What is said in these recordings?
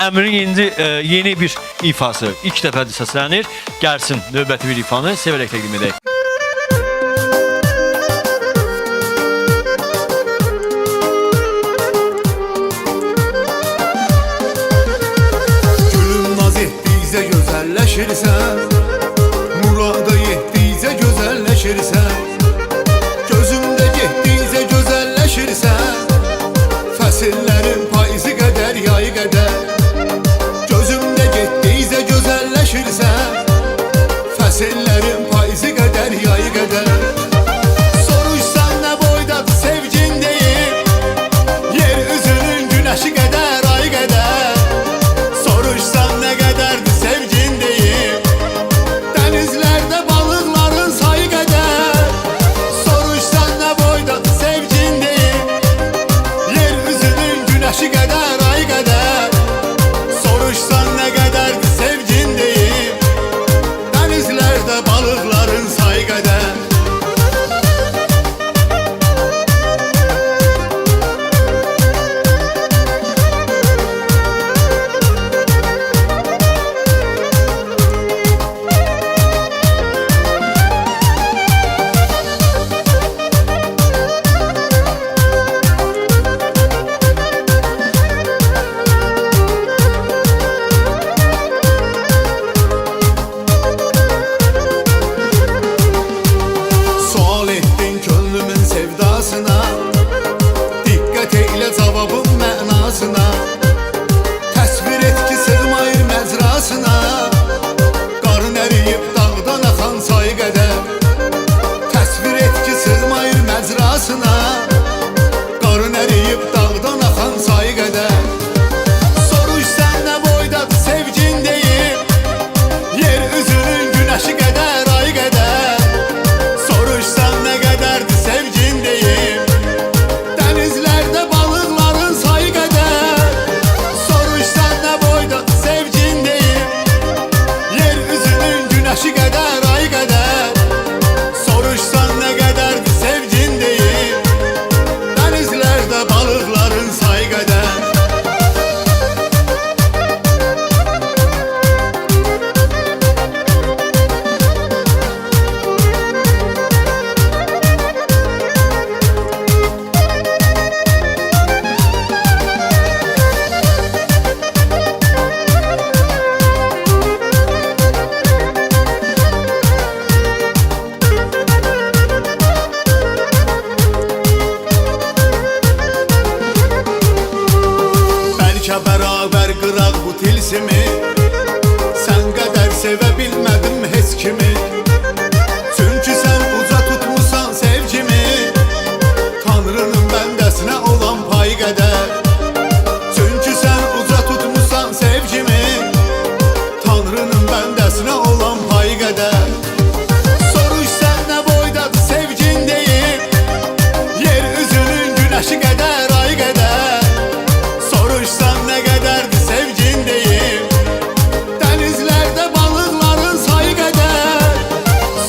Əmrin yeni bir ifası ilk dəfədir səslənir. Gəlsin növbəti bir ifanı sevərək təqdim edək. Gülüm naz etdikcə gözəlləşirsən, murada yetdikcə gözəlləşirsən, gözümdə getdikcə gözəlləşirsən, fəsillərin payızı qədər, yayı qədər. Gözümdə getdikcə gözəlləşirsən, fəsillərin payızı qədər, yayı qədər. Soruşsan nə boydadır sevgin deyib, yer üzünün günəşi qədər, ay qədər. Soruşsan nə qədərdir sevgin deyib, dənizlərdə balıqların sayı qədər. Soruşsan nə boydadır sevgin deyib, yer üzünün günəşi qədər, ay qədər. Soruşsan nə qədərdir sevgin deyib, dənizlərdə balıqların sayı qədər. Sual ettin könlümün sevdasına, diqqət eylə cavabın mənasına. Təsvir et ki sığmayır məcrasına, qarın əriyib dağdan axan sayı qədər. Təsvir et ki sığmayır məcrasına, qarın əriyib dağdan axan sayı qədər. Soruşsan nə boydadır sevgin deyib, yer üzünün günəşi qədər, ay qədər. Soruşsan nə qədərdir sevgin deyib, dənizlərdə balıqların sayı qədər. Soruşsan nə boydadır sevgin deyib, yer üzünün günəşi qədər, ay qədər. Soruşsan nə qədərdir sevgin deyib, dənizlərdə balıqların sayı qədər. Bəlkə bərabər qıraq bu tilsimi, sən qədər sevə bilmədim heç kimi. Çünki sən uca tutmusan sevgimi, Tanrının bəndəsinə olan pay qədər. Çünki sən uca tutmusan sevgimi, Tanrının bəndəsinə olan pay qədər. Soruşsan nə boydadır sevgin deyib, yer üzünün günəşi qədər, ay qədər. Soruşsan nə qədərdir sevgin deyib, dənizlərdə balıqların sayı qədər.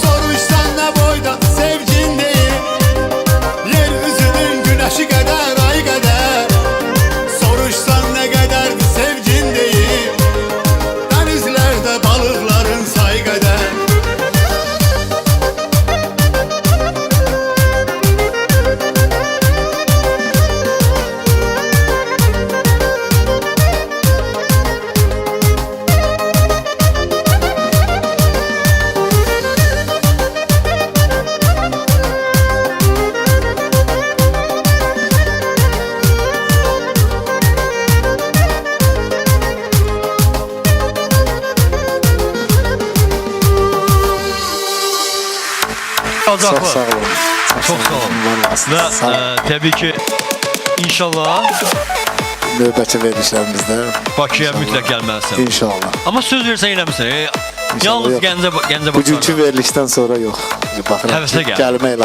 Soruşsan nə boydadır sevgin deyib, yer üzünün günəşi qədər, ay qədər. Soruşsan nə qədərdir sevgin deyib, dənizlərdə balıqların sayı qədər. Çok sağ olun. Çok sağ olun. Və təbii ki inşallah Növbəti verilişlərimizdə Bakıya mütləq gəlməlisən. İnşallah. Amma söz versən eləmirsən. Yalnız yox. Gəncə Bugünkü Bakıya. verilişdən sonra yox. Baxıram Həvəsə ki, gəl. gəlmək lazımdır.